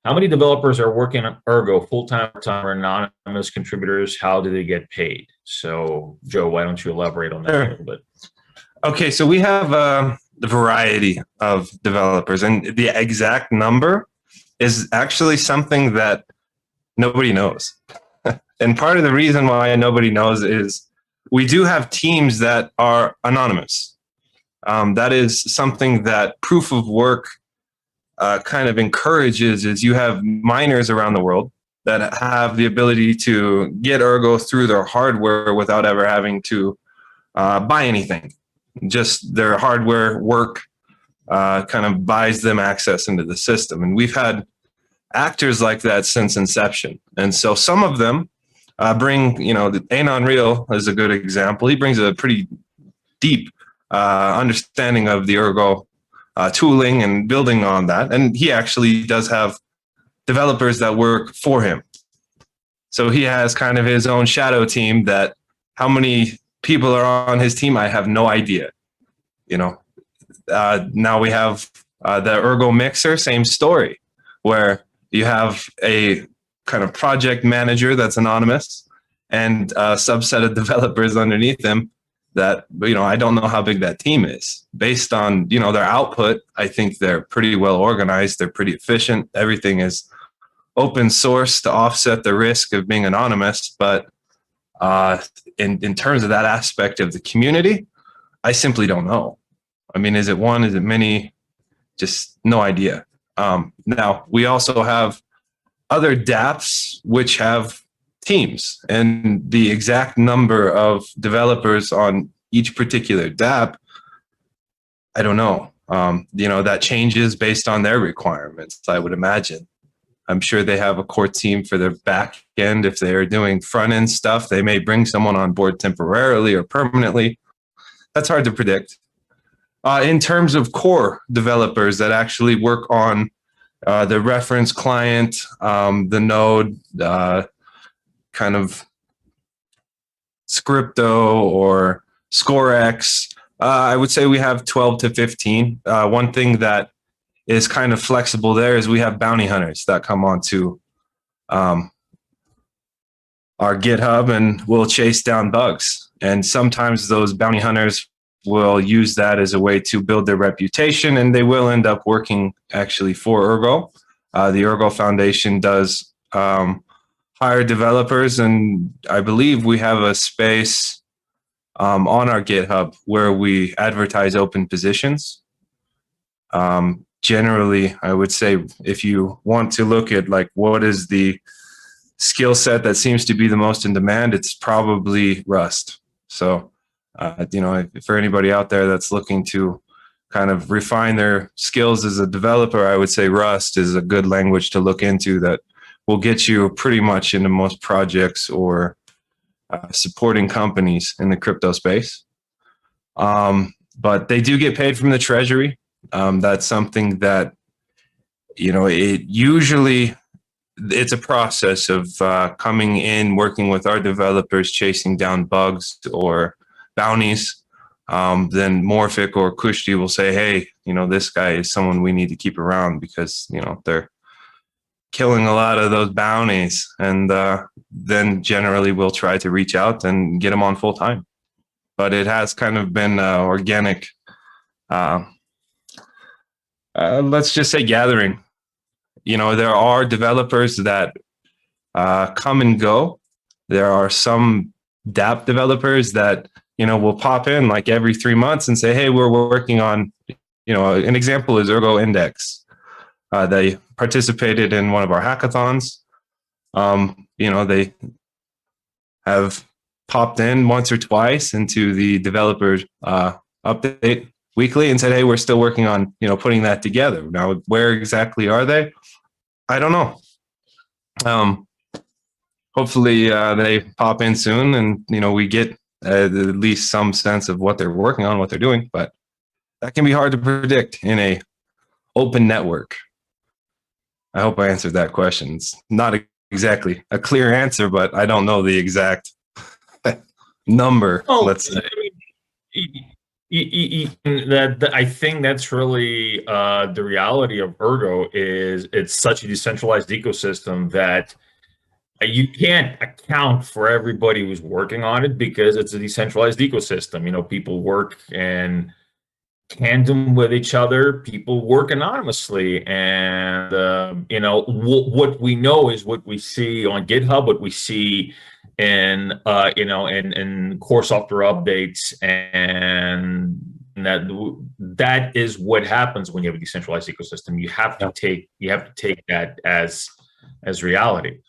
How many developers are working on Ergo full-time, part-time, or anonymous contributors? How do they get paid? So, Joe, why don't you elaborate on that a little bit? Okay, so we have the variety of developers, and the exact number is actually something that nobody knows. And part of the reason why nobody knows is we do have teams that are anonymous. That is something that proof of work kind of encourages. Is you have miners around the world that have the ability to get Ergo through their hardware without ever having to buy anything. Just their hardware work kind of buys them access into the system. And we've had actors like that since inception. And so some of them bring, the Anon Real is a good example. He brings a pretty deep understanding of the Ergo tooling and building on that. And he actually does have developers that work for him. So he has kind of his own shadow team that how many people are on his team, I have no idea. Now we have the Ergo Mixer, same story, where you have a kind of project manager that's anonymous and a subset of developers underneath them that, I don't know how big that team is. Based on, their output, I think they're pretty well organized. They're pretty efficient. Everything is open source to offset the risk of being anonymous. But in terms of that aspect of the community, I simply don't know. I mean, is it one? Is it many? Just no idea. Now, we also have other dApps which have teams, and the exact number of developers on each particular dApp, I don't know. That changes based on their requirements, I would imagine. I'm sure they have a core team for their back end. If they are doing front end stuff, they may bring someone on board temporarily or permanently. That's hard to predict. In terms of core developers that actually work on the reference client, the node, kind of Scripto or ScoreX, I would say we have 12 to 15. One thing that is kind of flexible there is we have bounty hunters that come onto our GitHub and will chase down bugs. And sometimes those bounty hunters will use that as a way to build their reputation, and they will end up working actually for Ergo. The Ergo Foundation does hire developers, and I believe we have a space on our GitHub where we advertise open positions. Generally, I would say if you want to look at like what is the skill set that seems to be the most in demand, it's probably Rust. So, for anybody out there that's looking to kind of refine their skills as a developer, I would say Rust is a good language to look into that will get you pretty much into most projects or supporting companies in the crypto space. But they do get paid from the treasury. That's something that, it's a process of coming in, working with our developers, chasing down bugs or bounties. Then Morphic or Kushti will say, hey, this guy is someone we need to keep around because, they're killing a lot of those bounties. And then generally we'll try to reach out and get them on full time. But it has kind of been organic, let's just say gathering. There are developers that come and go. There are some dApp developers that, will pop in like every 3 months and say, hey, we're working on, an example is Ergo Index. They participated in one of our hackathons. They have popped in once or twice into the developer update weekly and said, hey, we're still working on, putting that together. Now, where exactly are they? I don't know. Hopefully they pop in soon and, we get at least some sense of what they're working on, what they're doing, but that can be hard to predict in a open network. I hope I answered that question. It's not exactly a clear answer, but I don't know the exact number, let's say. I think that's really the reality of Ergo is it's such a decentralized ecosystem that you can't account for everybody who's working on it because it's a decentralized ecosystem. You know, people work in tandem with each other. People work anonymously, and you know what we know is what we see on GitHub, what we see in you know in core software updates, and that is what happens when you have a decentralized ecosystem. You have to take that as reality.